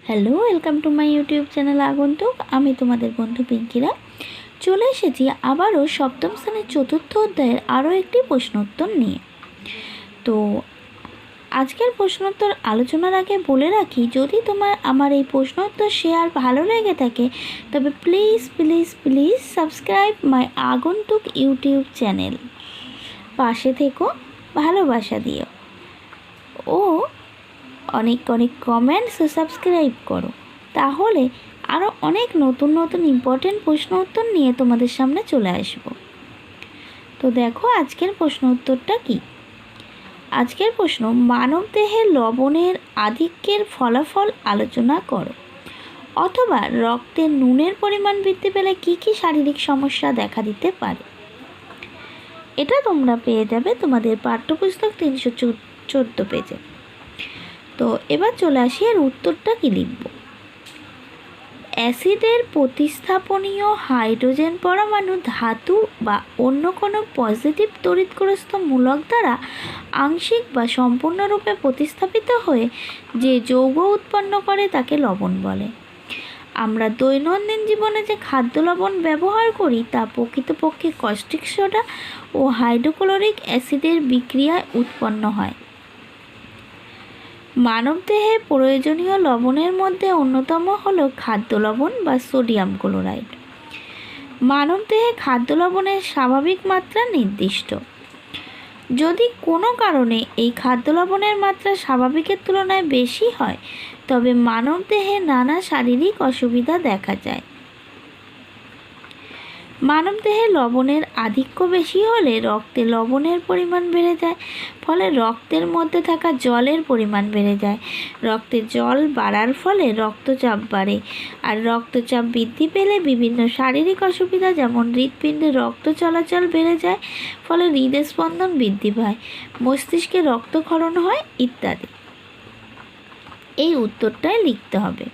Hello, welcome to my YouTube channel আগন্তুক। আমি তোমাদের বন্ধু পিঙ্কিরা চলে এসেছি আবারও সপ্তম শ্রেণীর চতুর্থ অধ্যায়ের আরও একটি প্রশ্নোত্তর নিয়ে। তো আজকের প্রশ্নোত্তর আলোচনার আগে বলে রাখি, যদি তোমার আমার এই প্রশ্নোত্তর শেয়ার ভালো লেগে থাকে তবে please please please subscribe my আগন্তুক ইউটিউব চ্যানেল। পাশে থেকো, ভালোবাসা দিও ও অনেক অনেক কমেন্টস ও সাবস্ক্রাইব করো, তাহলে আরও অনেক নতুন নতুন ইম্পর্টেন্ট প্রশ্ন উত্তর নিয়ে তোমাদের সামনে চলে আসব। তো দেখো আজকের প্রশ্ন উত্তরটা কি। আজকের প্রশ্ন, মানবদেহে লবণের আধিক্যের ফলাফল আলোচনা করো, অথবা রক্তে নুনের পরিমাণ বৃদ্ধি পেলে কী কী শারীরিক সমস্যা দেখা দিতে পারে। এটা তোমরা পেয়ে যাবে তোমাদের পাঠ্যপুস্তক 314 পেজে। তো এবার চলে আসি এর উত্তরটা কী লিখব। অ্যাসিডের প্রতিস্থাপনীয় হাইড্রোজেন পরমাণু ধাতু বা অন্য কোনো পজিটিভ তড়িৎগ্রস্ত মূলক দ্বারা আংশিক বা সম্পূর্ণরূপে প্রতিস্থাপিত হয়ে যে যৌগ উৎপন্ন করে তাকে লবণ বলে। আমরা দৈনন্দিন জীবনে যে খাদ্য লবণ ব্যবহার করি তা প্রকৃতপক্ষে কস্টিক সোডা ও হাইড্রোক্লোরিক অ্যাসিডের বিক্রিয়ায় উৎপন্ন হয়। মানবদেহে প্রয়োজনীয় লবণের মধ্যে অন্যতম হল খাদ্য লবণ বা সোডিয়াম ক্লোরাইড। মানবদেহে খাদ্য লবণের স্বাভাবিক মাত্রা নির্দিষ্ট। যদি কোনো কারণে এই খাদ্য লবণের মাত্রা স্বাভাবিকের তুলনায় বেশি হয় তবে মানবদেহে নানা শারীরিক অসুবিধা দেখা যায়। মানবদেহে লবণের আধিক্য বেশি হলে রক্তে লবণের পরিমাণ বেড়ে যায়, ফলে রক্তের মধ্যে থাকা জলের পরিমাণ বেড়ে যায়। রক্তে জল বাড়ার ফলে রক্তচাপ বাড়ে, আর রক্তচাপ বৃদ্ধি পেলে বিভিন্ন শারীরিক অসুবিধা যেমন হৃৎপিণ্ডে রক্ত চলাচল বেড়ে যায়, ফলে হৃদস্পন্দন বৃদ্ধি পায়, মস্তিষ্কে রক্তক্ষরণ হয় ইত্যাদি। এই উত্তরটাই লিখতে হবে।